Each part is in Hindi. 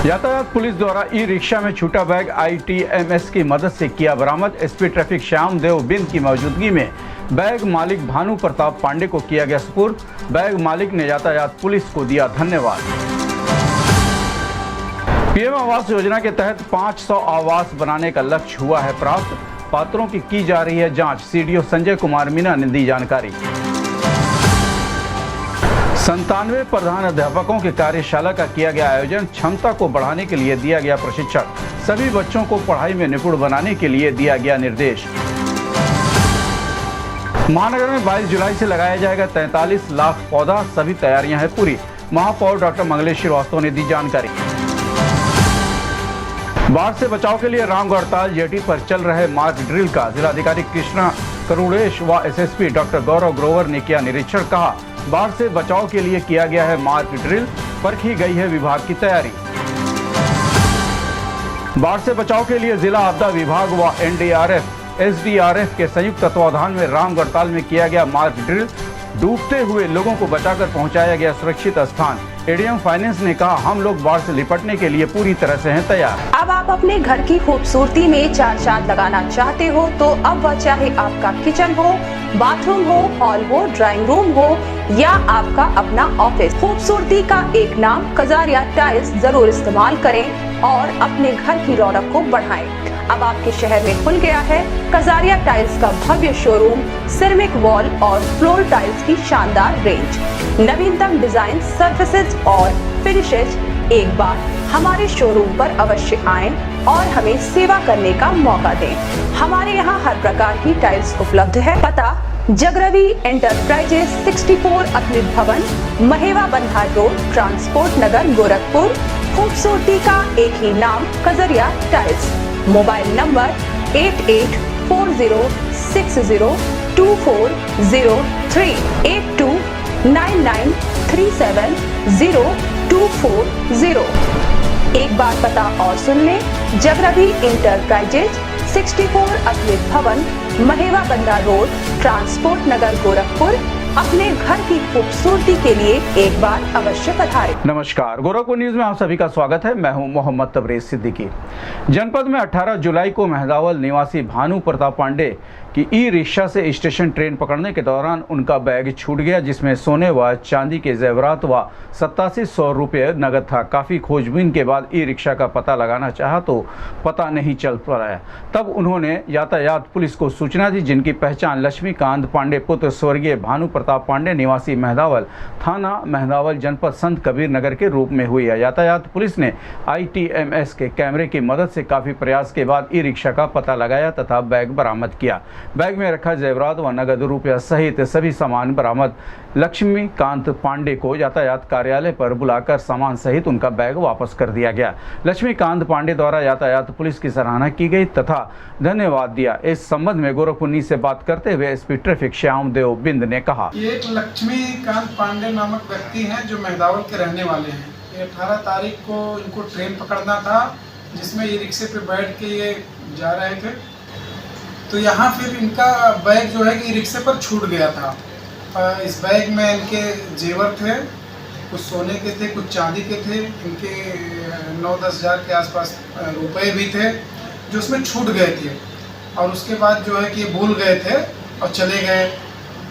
यातायात पुलिस द्वारा ई रिक्शा में छूटा बैग ITMS की मदद से किया बरामद। SP ट्रैफिक श्याम देव बिंद की मौजूदगी में बैग मालिक भानु प्रताप पांडे को किया गया सुपुर्द। बैग मालिक ने यातायात पुलिस को दिया धन्यवाद। PM आवास योजना के तहत 500 आवास बनाने का लक्ष्य हुआ है प्राप्त। पात्रों की जा रही है जांच। CDO संजय कुमार मीना ने दी जानकारी। 97 प्रधान अध्यापकों की कार्यशाला का किया गया आयोजन। क्षमता को बढ़ाने के लिए दिया गया प्रशिक्षण। सभी बच्चों को पढ़ाई में निपुण बनाने के लिए दिया गया निर्देश। महानगर में 22 जुलाई से लगाया जाएगा 43 लाख पौधा। सभी तैयारियां हैं पूरी। महापौर डॉक्टर मंगलेश श्रीवास्तव ने दी जानकारी। बाढ़ से बचाव के लिए रामगढ़ताल जेटी पर चल रहे मार्ग ड्रिल का जिलाधिकारी कृष्णा करुणेश व SSP डॉक्टर गौरव ग्रोवर ने किया निरीक्षण। कहा, बाढ़ से बचाव के लिए किया गया है मार्ग ड्रिल, परखी गई है विभाग की तैयारी। बाढ़ से बचाव के लिए जिला आपदा विभाग व NDRF SDRF के संयुक्त तत्वावधान में रामगढ़ताल में किया गया मार्ग ड्रिल। डूबते हुए लोगों को बचाकर पहुंचाया गया सुरक्षित स्थान। ADM फाइनेंस ने कहा, हम लोग बाढ़ से निपटने के लिए पूरी तरह से हैं तैयार। अब आप अपने घर की खूबसूरती में चार चांद लगाना चाहते हो तो अब वह चाहे आपका किचन हो, बाथरूम हो, हॉल हो, ड्राइंग रूम हो या आपका अपना ऑफिस, खूबसूरती का एक नाम कजारिया टाइल्स जरूर इस्तेमाल करें और अपने घर की रौनक को बढ़ाएं। अब आपके शहर में खुल गया है कजारिया टाइल्स का भव्य शोरूम। सिरेमिक वॉल और फ्लोर टाइल्स की शानदार रेंज, नवीनतम डिजाइन, सर्फेसेज और फिनिशेज। एक बार हमारे शोरूम पर अवश्य आएं और हमें सेवा करने का मौका दें। हमारे यहाँ हर प्रकार की टाइल्स उपलब्ध है। पता जगरवी एंटरप्राइजेस 64 अखिल भवन, महेवा बंधार रोड, ट्रांसपोर्ट नगर, गोरखपुर। खूबसूरती का एक ही नाम कजारिया टाइल्स। Mobile number 8840602403 8299370240। एक बार पता और सुन लें, जगरवी इंटरप्राइजेज 64 अखिल भवन, महेवा बंदा रोड, ट्रांसपोर्ट नगर, गोरखपुर। अपने घर की खूबसूरती के लिए एक बार अवश्य पधारें। नमस्कार, गोरखपुर न्यूज में आप सभी का स्वागत है। मैं हूं मोहम्मद तबरेज सिद्दीकी। जनपद में 18 जुलाई को मेहदावल निवासी भानु प्रताप पांडे की ई रिक्शा से स्टेशन ट्रेन पकड़ने के दौरान उनका बैग छूट गया, जिसमें सोने व चांदी के जेवरात व 8700 रुपये नगद था। काफ़ी खोजबीन के बाद ई रिक्शा का पता लगाना चाहा तो पता नहीं चल पाया। तब उन्होंने यातायात पुलिस को सूचना दी, जिनकी पहचान लक्ष्मीकांत पांडे पुत्र स्वर्गीय भानु प्रताप पांडे निवासी मेहदावल, थाना मेहदावल, जनपद संत कबीर नगर के रूप में हुई है। यातायात पुलिस ने ITMS के कैमरे की मदद से काफ़ी प्रयास के बाद ई रिक्शा का पता लगाया तथा बैग बरामद किया। बैग में रखा जेवरात व नगद रुपया सहित सभी सामान बरामद। लक्ष्मीकांत पांडे को यातायात कार्यालय पर बुलाकर सामान सहित उनका बैग वापस कर दिया गया। लक्ष्मीकांत पांडे द्वारा यातायात पुलिस की सराहना की गई तथा धन्यवाद दिया। इस संबंध में गोरखपुर न्यूज से बात करते हुए SP ट्रैफिक श्याम देव बिंद ने कहा, ये एक लक्ष्मीकांत पांडे नामक व्यक्ति हैं जो मेहदावल के रहने वाले हैं। ये 18 तारीख को इनको ट्रेन पकड़ना था, जिसमें ये रिक्शे पे बैठ के ये जा रहे थे। तो यहाँ फिर इनका बैग जो है कि रिक्शे पर छूट गया था। इस बैग में इनके जेवर थे, कुछ सोने के थे, कुछ चांदी के थे। इनके 9-10 हज़ार के आसपास रुपए भी थे जो उसमें छूट गए थे। और उसके बाद जो है कि ये भूल गए थे और चले गए।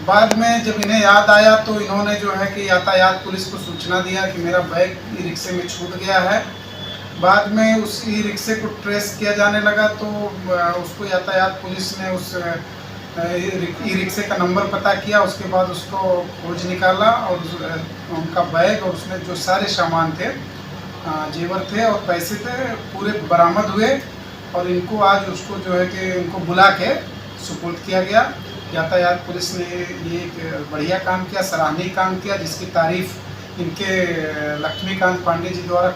बाद में जब इन्हें याद आया तो इन्होंने जो है कि यातायात पुलिस को सूचना दिया कि मेरा बैग ई रिक्शे में छूट गया है। बाद में उस ई रिक्शे को ट्रेस किया जाने लगा तो उसको यातायात पुलिस ने उस ई रिक्शे का नंबर पता किया। उसके बाद उसको खोज निकाला और उनका बैग और उसमें जो सारे सामान थे, जेवर थे और पैसे थे, पूरे बरामद हुए। और इनको आज उसको जो है कि इनको बुला के सुपुर्द किया गया। यातायात पुलिस ने ये एक बढ़िया काम किया, सराहनीय काम किया, जिसकी तारीफ इनके लक्ष्मीकांत पांडे जी द्वारा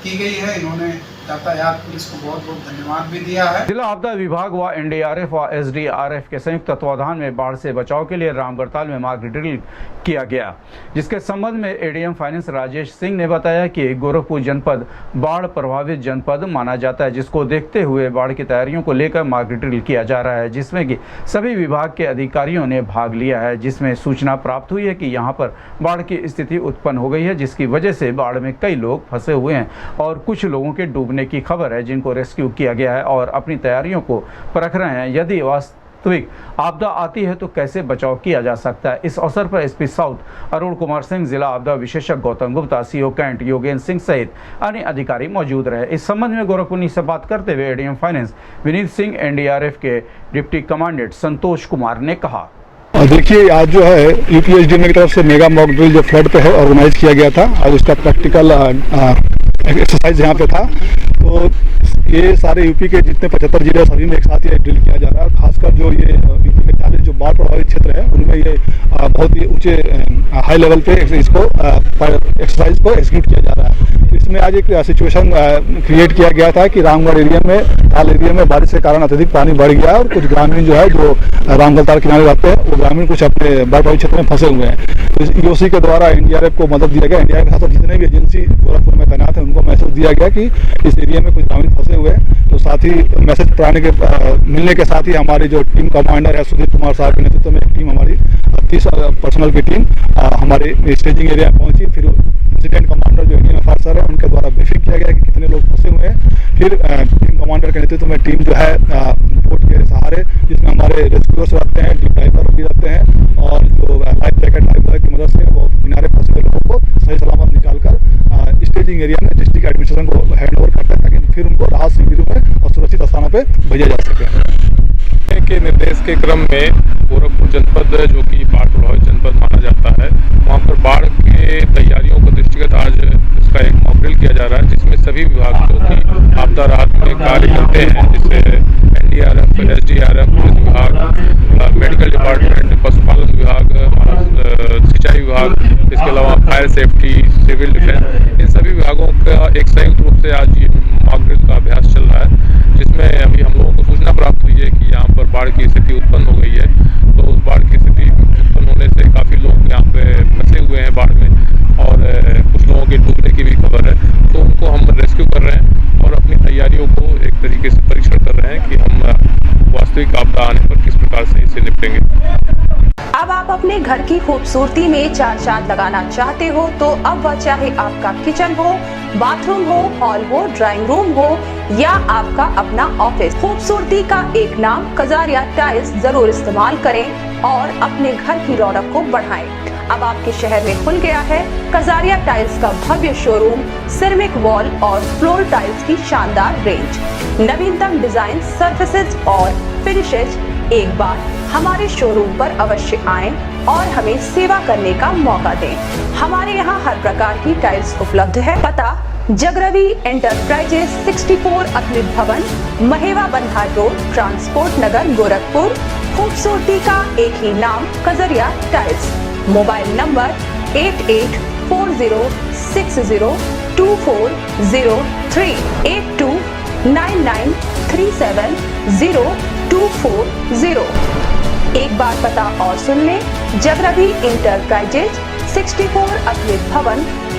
की गई है। इन्होंने यातायात पुलिस को बहुत बहुत धन्यवाद भी दिया है। जिला आपदा विभाग व एनडीआरएफ व एसडीआरएफ के संयुक्त तत्वाधान में बाढ़ से बचाव के लिए रामगढ़ताल में मार्ग ड्रिल किया गया, जिसके संबंध में एडीएम फाइनेंस राजेश सिंह ने बताया कि गोरखपुर जनपद बाढ़ प्रभावित जनपद माना जाता है, जिसको देखते हुए बाढ़ की तैयारियों को लेकर मार्ग ड्रिल किया जा रहा है, जिसमें कि सभी विभाग के अधिकारियों ने भाग लिया है। जिसमें सूचना प्राप्त हुई है कि यहाँ पर बाढ़ की स्थिति उत्पन्न हो गई है, जिसकी वजह से बाढ़ में कई लोग फंसे हुए हैं और कुछ लोगों के डूबने की खबर है, जिनको रेस्क्यू किया गया है और अपनी तैयारियों को परख रहे हैं। यदि वास्तविक आपदा आती है तो कैसे बचाव किया जा सकता है। इस अवसर पर एसपी साउथ अरुण कुमार सिंह, जिला आपदा विशेषज्ञ गौतम गुप्ता, सीओ कैंट योगेंद्र सिंह सहित अन्य अधिकारी मौजूद रहे। इस संबंध में गोरखपुर से बात करते हुए ADM finance Vineet Singh, NDRF के डिप्टी कमांडेंट संतोष कुमार ने कहा। देखिए, आज जो है यूपीएसडीएम की तरफ से मेगा मॉक ड्रिल जो फ्लड पे है ऑर्गेनाइज किया गया था। आज उसका प्रैक्टिकल एक्सरसाइज यहाँ पे था। तो ये सारे यूपी के जितने 75 जिले सभी में एक साथ ये ड्रिल किया जा रहा है। खासकर जो ये यूपी के 40 जो बाढ़ प्रभावित क्षेत्र है उनमें ये बहुत ही ऊंचे हाई लेवल पे इसको एक्सरसाइज को एग्जीक्यूट किया जा रहा है। इसमें आज एक सिचुएशन क्रिएट किया गया था कि रामगढ़ एरिया में, ताल एरिया में बारिश के कारण अत्यधिक पानी बढ़ गया और कुछ ग्रामीण जो है जो रामगढ़ ताल किनारे रहते हैं वो ग्रामीण कुछ अपने बाढ़ प्रभावित क्षेत्र में फंसे हुए हैं। तो ईओसी के द्वारा एनडीआरएफ को मदद दिया गया। एनडीआरएफ के साथ जितने भी एजेंसी गोरखपुर में तैनात है उनको मैसेज दिया गया कि इस एरिया में कुछ ग्रामीण फंसे हुए हैं। तो साथ ही मैसेज मिलने के साथ ही हमारी जो टीम कमांडर है सुधीर कुमार साहब के नेतृत्व में एक टीम, हमारी 30 पर्सनल की टीम हमारे स्टेजिंग एरिया में पहुंची। फिर इंसिडेंट कमांडर जो एडीएम ऑफिसर है उनके द्वारा ब्रीफिंग किया गया कि कितने लोग फंसे हुए हैं। फिर टीम कमांडर के नेतृत्व में टीम जो है बोट के सहारे, जिसमें हमारे रेस्क्यूअर्स रहते हैं, डीप डाइवर भी रहते हैं और जो लाइफ जैकेट डाइवर की मदद से वो किनारे फंसे हुए लोगों को सही सलामत निकालकर स्टेजिंग एरिया में डिस्ट्रिक्ट एडमिनिस्ट्रेशन को हैंड ओवर करते हैं ताकि फिर उनको राहत शिविरों में और सुरक्षित स्थानों पर भेजा जा सके। के निर्देश के क्रम में गोरखपुर जनपद जो कि बाढ़ प्रभावित जनपद माना जाता है, वहाँ पर बाढ़ के तैयारियों को दृष्टिगत आज इसका एक मॉक ड्रिल किया जा रहा है, जिसमें सभी विभाग जो कि आपदा राहत में कार्य करते हैं, जैसे एनडीआरएफ, एसडीआरएफ, पुलिस विभाग, मेडिकल डिपार्टमेंट, पशुपालन विभाग, सिंचाई विभाग, इसके अलावा फायर सेफ्टी, सिविल डिफेंस, इन सभी विभागों का एक संयुक्त रूप से आज ये मॉक ड्रिल का अभ्यास चल रहा है, जिसमें अभी हम लोगों को सूचना प्राप्त हुई है कि यहाँ पर बाढ़ की स्थिति उत्पन्न हो गई है। तो उस बाढ़ की स्थिति उत्पन्न होने से काफ़ी लोग यहाँ पे फंसे हुए हैं बाढ़ में और कुछ लोगों के डूबने की भी खबर है। तो उनको हम रेस्क्यू कर रहे हैं और अपनी तैयारियों को एक तरीके से परीक्षण कर रहे हैं कि हम वास्तविक आपदा आने पर किस प्रकार से इससे निपटेंगे। अब आप अपने घर की खूबसूरती में चार चांद लगाना चाहते हो तो अब वह चाहे आपका किचन हो, बाथरूम हो, हॉल हो, ड्राइंग रूम हो या आपका अपना ऑफिस, खूबसूरती का एक नाम कजारिया टाइल्स जरूर इस्तेमाल करें और अपने घर की रौनक को बढ़ाएं। अब आपके शहर में खुल गया है कजारिया टाइल्स का भव्य शोरूम, सिरेमिक वॉल और फ्लोर टाइल्स की शानदार रेंज, नवीनतम डिजाइन, सर्फेसेज और फिनिशेज। एक बार हमारे शोरूम पर अवश्य आएं और हमें सेवा करने का मौका दें। हमारे यहाँ हर प्रकार की टाइल्स उपलब्ध है। पता जगरवी एंटरप्राइजेस 64 अतुलित भवन, महेवा बंधा रोड, ट्रांसपोर्ट नगर, गोरखपुर। खूबसूरती का एक ही नाम कजारिया टाइल्स। Mobile number 8840602403 8299370240। एक बार पता और सुन लें, जगरवी इंटरप्राइजेज 64 अतुलित भवन,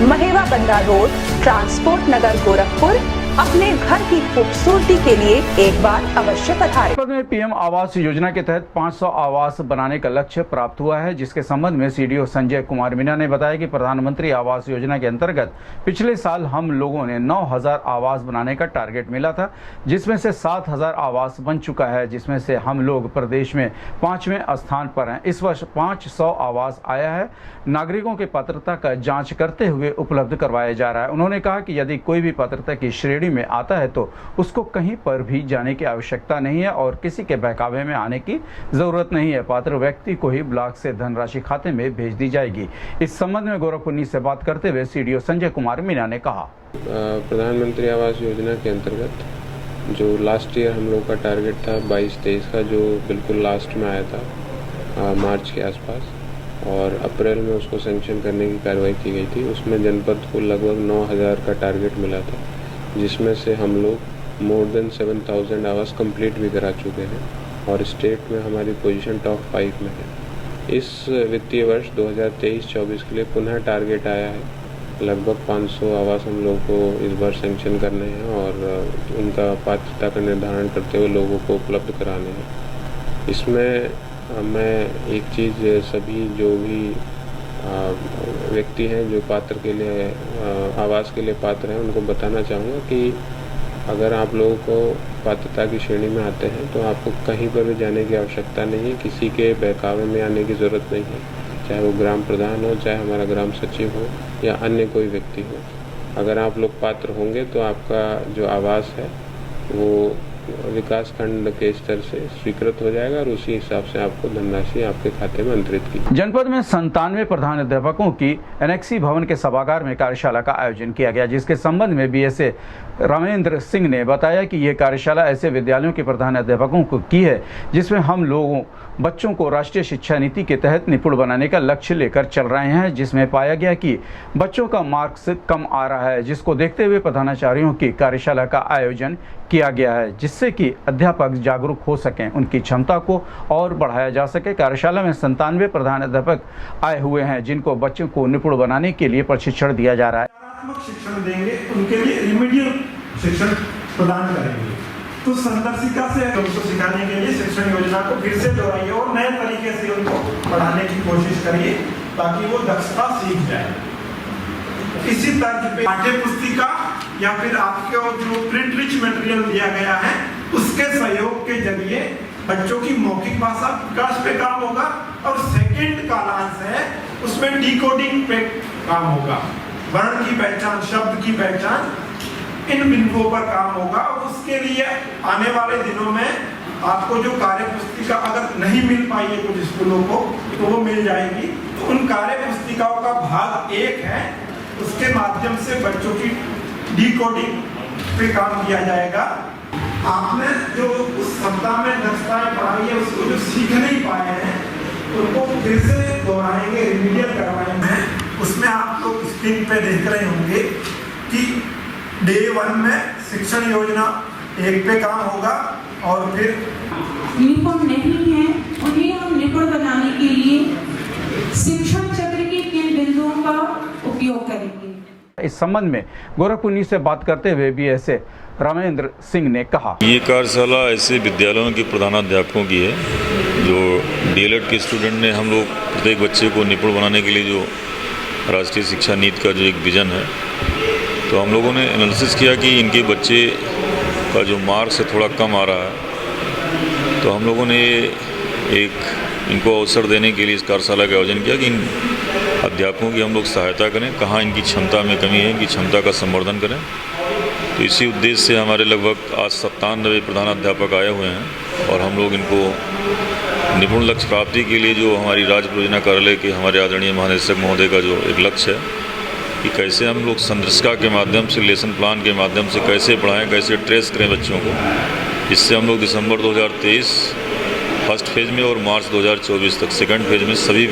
महेवा बंदा रोड, ट्रांसपोर्ट नगर, गोरखपुर। अपने घर की खूबसूरती के लिए एक बार अवश्य पधारें। जनपद में पीएम आवास योजना के तहत 500 आवास बनाने का लक्ष्य प्राप्त हुआ है, जिसके संबंध में सीडीओ संजय कुमार मीना ने बताया कि प्रधानमंत्री आवास योजना के अंतर्गत पिछले साल हम लोगों ने 9000 आवास बनाने का टारगेट मिला था, जिसमें से 7000 आवास बन चुका है, जिसमें से हम लोग प्रदेश में 5वें स्थान पर हैं। इस वर्ष 500 आवास आया है। नागरिकों की पात्रता का जांच करते हुए उपलब्ध करवाया जा रहा है। उन्होंने कहा कि यदि कोई भी पात्रता की श्रेणी में आता है तो उसको कहीं पर भी जाने की आवश्यकता नहीं है और किसी के बहकावे में आने की जरूरत नहीं है। पात्र व्यक्ति को ही ब्लॉक से धनराशि खाते में भेज दी जाएगी। इस संबंध में गोरखपुर से बात करते हुए सीडीओ संजय कुमार मीना ने कहा, प्रधानमंत्री आवास योजना के अंतर्गत जो लास्ट ईयर हम लोग का टारगेट था 22-23 का, जो बिल्कुल लास्ट में आया था मार्च के आसपास, और अप्रैल में उसको सैंक्शन करने की कार्रवाई की गई थी। उसमें जनपद को लगभग 9000 का टारगेट मिला था। जिसमें से हम लोग मोर देन 7,000 आवास कंप्लीट भी करा चुके हैं और स्टेट में हमारी पोजीशन टॉप 5 में है। इस वित्तीय वर्ष 2023-24 के लिए पुनः टारगेट आया है। लगभग 500 आवास हम लोग को इस बार सैंक्शन करने हैं और उनका पात्रता का निर्धारण करते हुए लोगों को उपलब्ध कराने हैं। इसमें मैं एक चीज़ सभी जो भी व्यक्ति हैं जो पात्र के लिए आवास के लिए पात्र हैं उनको बताना चाहूँगा कि अगर आप लोगों को पात्रता की श्रेणी में आते हैं तो आपको कहीं पर भी जाने की आवश्यकता नहीं है, किसी के बहकावे में आने की ज़रूरत नहीं है, चाहे वो ग्राम प्रधान हो, चाहे हमारा ग्राम सचिव हो या अन्य कोई व्यक्ति हो। अगर आप लोग पात्र होंगे तो आपका जो आवास है वो विकास खंड के स्तर से स्वीकृत हो जाएगा और उसी हिसाब से आपको धनराशि आपके खाते में अंतरित की। जनपद में 97 प्रधानाध्यापकों की एनेक्सी भवन के सभागार में कार्यशाला का आयोजन किया गया, जिसके संबंध में बीएसए रामेंद्र सिंह ने बताया कि ये कार्यशाला ऐसे विद्यालयों के प्रधानाध्यापकों को की है जिसमें हम लोगों बच्चों को राष्ट्रीय शिक्षा नीति के तहत निपुण बनाने का लक्ष्य लेकर चल रहे हैं, जिसमें पाया गया कि बच्चों का मार्क्स कम आ रहा है, जिसको देखते हुए प्रधानाचार्यों की कार्यशाला का आयोजन किया गया है, जिससे कि अध्यापक जागरूक हो सकें, उनकी क्षमता को और बढ़ाया जा सके। कार्यशाला में 97 प्रधानाध्यापक आए हुए हैं जिनको बच्चों को निपुण बनाने के लिए प्रशिक्षण दिया जा रहा है। शिक्षण देंगे, उनके लिए रिमीडियल शिक्षण प्रदान करेंगे। तो संदर्शिका से उनको सिखाने के लिए शिक्षण योजना को फिर से दोहराइए और नए तरीके से उनको पढ़ाने की कोशिश करिए ताकि वो दक्षता सीख जाए। इसी तर्ज पे पाठ्य पुस्तिका या फिर आपके जो प्रिंट रिच मटेरियल दिया गया है उसके सहयोग के जरिए बच्चों की मौखिक भाषा विकास पे काम होगा और सेकंड कालांश है उसमें डिकोडिंग पे काम होगा। वर्ण की पहचान, शब्द की पहचान, इन बिंदुओं पर काम होगा और उसके लिए आने वाले दिनों में आपको जो कार्य पुस्तिका अगर नहीं मिल पाई है कुछ स्कूलों को तो वो मिल जाएगी। तो उन कार्य पुस्तिकाओं का भाग 1 है, उसके माध्यम से बच्चों की डिकोडिंग पे काम किया जाएगा। आपने जो उस सप्ताह में दक्षताएं पढ़ाई है उसको जो सीख नहीं पाए हैं उनको फिर से दोहराएंगे, रिमीडियल करवाएंगे। उसमें आप लोग स्क्रीन पे देख रहे होंगे कि डे 1 में शिक्षण योजना 1 पे काम होगा और फिर निपुण नहीं है उन्हें हम निपुण बनाने के लिए शिक्षण चक्र के किन बिंदुओं का उपयोग करेंगे। इस संबंध में गोरखपुर से बात करते हुए बीएसए रामेंद्र सिंह ने कहा, ये कार्यशाला ऐसे विद्यालयों के प्रधानाध्यापकों की है जो डीएलएड के स्टूडेंट ने हम लोग प्रत्येक बच्चे को निपुण बनाने के लिए जो राष्ट्रीय शिक्षा नीति का जो एक विजन है, तो हम लोगों ने एनालिसिस किया कि इनके बच्चे का जो मार्क्स है थोड़ा कम आ रहा है, तो हम लोगों ने एक इनको अवसर देने के लिए इस कार्यशाला का आयोजन किया कि इन अध्यापकों की हम लोग सहायता करें, कहाँ इनकी क्षमता में कमी है, इनकी क्षमता का संवर्धन करें। तो इसी उद्देश्य से हमारे लगभग आज 97 प्रधानाध्यापक आए हुए हैं और हम लोग इनको निपुण लक्ष्य प्राप्ति के लिए जो हमारी राज्य परियोजना कार्यालय के हमारे आदरणीय महानिदेशक महोदय का जो एक लक्ष्य है कि कैसे हम लोग संदर्शिका के माध्यम से, लेसन प्लान के माध्यम से कैसे पढ़ाएं, कैसे ट्रेस करें बच्चों को, इससे हम लोग दिसंबर 2023 फर्स्ट फेज में और मार्च 2024 तक सेकंड फेज में सभी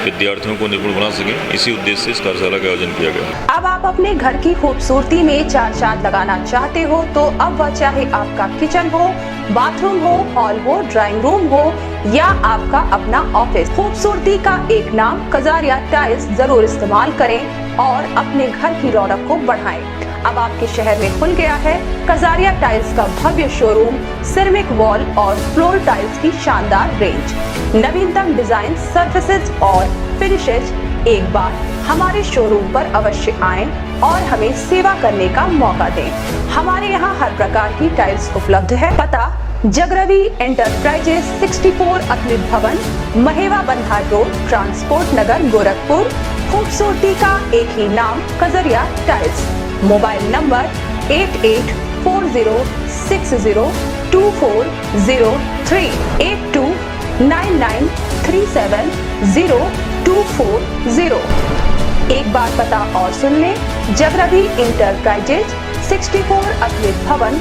विद्यार्थियों को निपुण बना सकें। इसी उद्देश्य से इस कार्यशाला का आयोजन किया गया। अब आप अपने घर की खूबसूरती में चार चांद लगाना चाहते हो तो अब वह चाहे आपका किचन हो, बाथरूम हो, हॉल हो, ड्राइंग रूम हो या आपका अपना ऑफिस, खूबसूरती का एक नाम कजारिया टाइल्स जरूर इस्तेमाल करें और अपने घर की रौनक को बढ़ाएं। अब आपके शहर में खुल गया है कजारिया टाइल्स का भव्य शोरूम, सिरेमिक वॉल और फ्लोर टाइल्स की शानदार रेंज, नवीनतम डिजाइन, सर्फेसेज और फिनिशेज। एक बार हमारे शोरूम पर अवश्य आएं और हमें सेवा करने का मौका दें। हमारे यहाँ हर प्रकार की टाइल्स उपलब्ध है। पता जगरवी एंटरप्राइजेस 64 अतुलित भवन, महेवा बंधा रोड, ट्रांसपोर्ट नगर, गोरखपुर। खूबसूरती का एक ही नाम कजारिया टाइल्स। Mobile number 8840602403 8299370240। एक बार पता और सुन लें, जगरवी इंटरप्राइजेज 64 अतुलित भवन,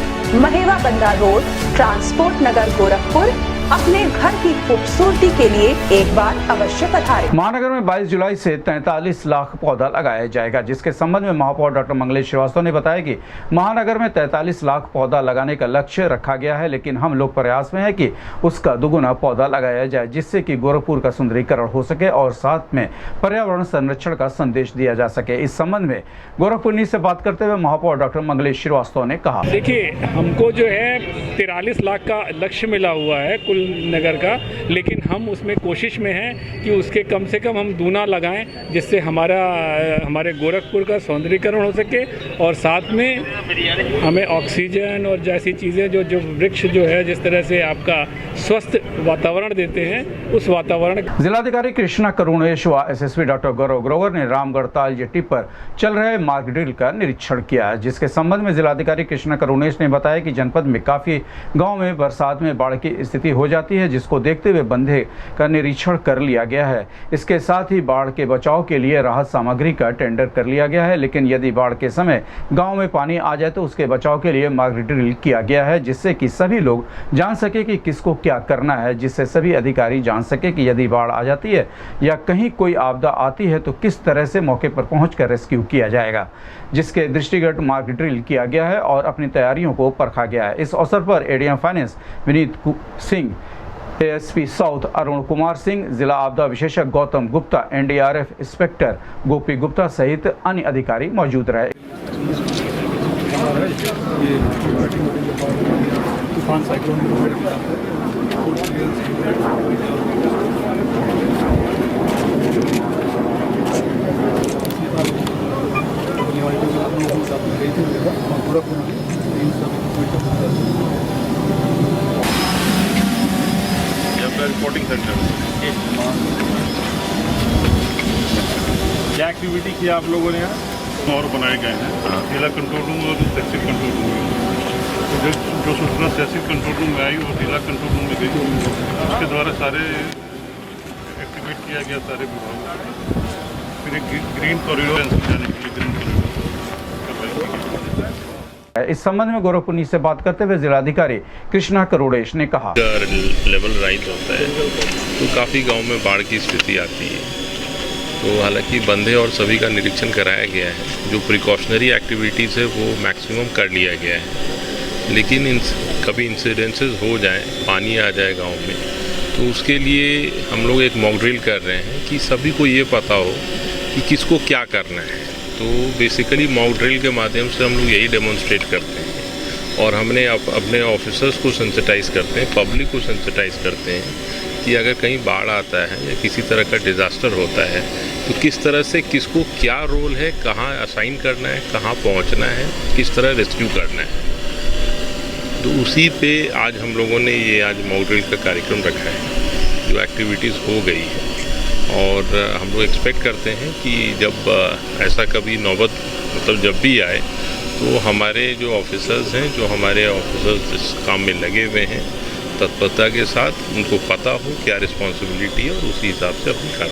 महेवा बंदा रोड, ट्रांसपोर्ट नगर, गोरखपुर। अपने घर की खूबसूरती के लिए एक बार अवश्य पधारें। महानगर में 22 जुलाई से 43 लाख पौधा लगाया जाएगा, जिसके संबंध में महापौर डॉक्टर मंगलेश श्रीवास्तव ने बताया कि महानगर में 43 लाख पौधा लगाने का लक्ष्य रखा गया है, लेकिन हम लोग प्रयास में है कि उसका दुगुना पौधा लगाया जाए, जिससे कि गोरखपुर का सुंदरीकरण हो सके और साथ में पर्यावरण संरक्षण का संदेश दिया जा सके। इस संबंध में गोरखपुर न्यूज़ से बात करते हुए महापौर डॉक्टर मंगलेश श्रीवास्तव ने कहा, देखिए, हमको जो है 43 लाख का लक्ष्य मिला हुआ है कुल नगर का, लेकिन हम उसमें कोशिश में हैं कि उसके कम से कम हम दूना लगाएं, जिससे हमारे गोरखपुर का सौंदर्यीकरण हो सके और साथ में हमें ऑक्सीजन और जैसी चीज़ें जो वृक्ष जो है जिस तरह से आपका स्वस्थ वातावरण देते हैं, उस वातावरण। जिलाधिकारी कृष्णा करुणेश व एसएसपी डॉक्टर गौरव ग्रोवर ने रामगढ़ ताल जेटी पर चल रहे मार्ग ड्रिल का निरीक्षण किया, जिसके संबंध में जिलाधिकारी कृष्णा करुणेश ने बताया कि जनपद में काफी गांव में बरसात में बाढ़ की स्थिति हो जाती है, जिसको देखते हुए बंधे का निरीक्षण कर लिया गया है। इसके साथ ही बाढ़ के बचाव के लिए राहत सामग्री का टेंडर कर लिया गया है, लेकिन यदि बाढ़ के समय गांव में पानी आ जाए तो उसके बचाव के लिए मार्ग ड्रिल किया गया है, जिससे कि सभी लोग जान सके कि किसको क्या करना है, जिससे सभी अधिकारी जान सके कि यदि बाढ़ आ जाती है या कहीं कोई आपदा आती है तो किस तरह से मौके पर पहुंचकर रेस्क्यू किया जाएगा, जिसके दृष्टिगत मार्ग ड्रिल किया गया है और अपनी तैयारियों को परखा गया है। इस अवसर पर ADM finance Vineet Singh, ASP south Arun Kumar Singh, जिला आपदा विशेषज्ञ गौतम गुप्ता, एनडीआरएफ इंस्पेक्टर गोपी गुप्ता सहित अन्य अधिकारी मौजूद रहे। रिपोर्टिंग सेंटर क्या एक्टिविटी किया आप लोगों ने यहाँ? और बनाए गए हैं जिला कंट्रोल रूम और तहसील कंट्रोल रूम में। तो जो सूचना तहसील कंट्रोल रूम में आई वो जिला कंट्रोल रूम में गई, उसके द्वारा सारे एक्टिवेट किया गया सारे विभागों। फिर एक ग्रीन कॉरिडोर जाने के लिए ग्रीन कॉरिडोर। इस संबंध में गोरखपुर न्यूज़ से बात करते हुए जिलाधिकारी कृष्णा करुणेश ने कहा, लेवल राइज होता है तो काफ़ी गांव में बाढ़ की स्थिति आती है, तो हालांकि बंधे और सभी का निरीक्षण कराया गया है। जो प्रिकॉशनरी एक्टिविटीज़ है वो मैक्सिमम कर लिया गया है, लेकिन कभी इंसिडेंसेस हो जाए, पानी आ जाए गांव में, तो उसके लिए हम लोग एक मॉक ड्रिल कर रहे हैं कि सभी को ये पता हो कि किसको क्या करना है। तो बेसिकली मॉक ड्रिल के माध्यम से हम लोग यही डेमोन्स्ट्रेट करते हैं और हमने अपने ऑफिसर्स को सेंसिटाइज करते हैं, पब्लिक को सेंसिटाइज करते हैं कि अगर कहीं बाढ़ आता है या किसी तरह का डिज़ास्टर होता है तो किस तरह से किसको क्या रोल है, कहाँ असाइन करना है, कहाँ पहुँचना है, किस तरह रेस्क्यू करना है। तो उसी पे आज हम लोगों ने ये आज मॉक ड्रिल का कार्यक्रम रखा है, जो एक्टिविटीज़ हो गई है। और हम लोग एक्सपेक्ट करते हैं कि जब ऐसा कभी नौबत मतलब जब भी आए तो हमारे जो ऑफिसर्स हैं, जो हमारे ऑफिसर्स इस काम में लगे हुए हैं, तत्परता के साथ उनको पता हो क्या रिस्पॉन्सिबिलिटी है और उसी हिसाब से अपनी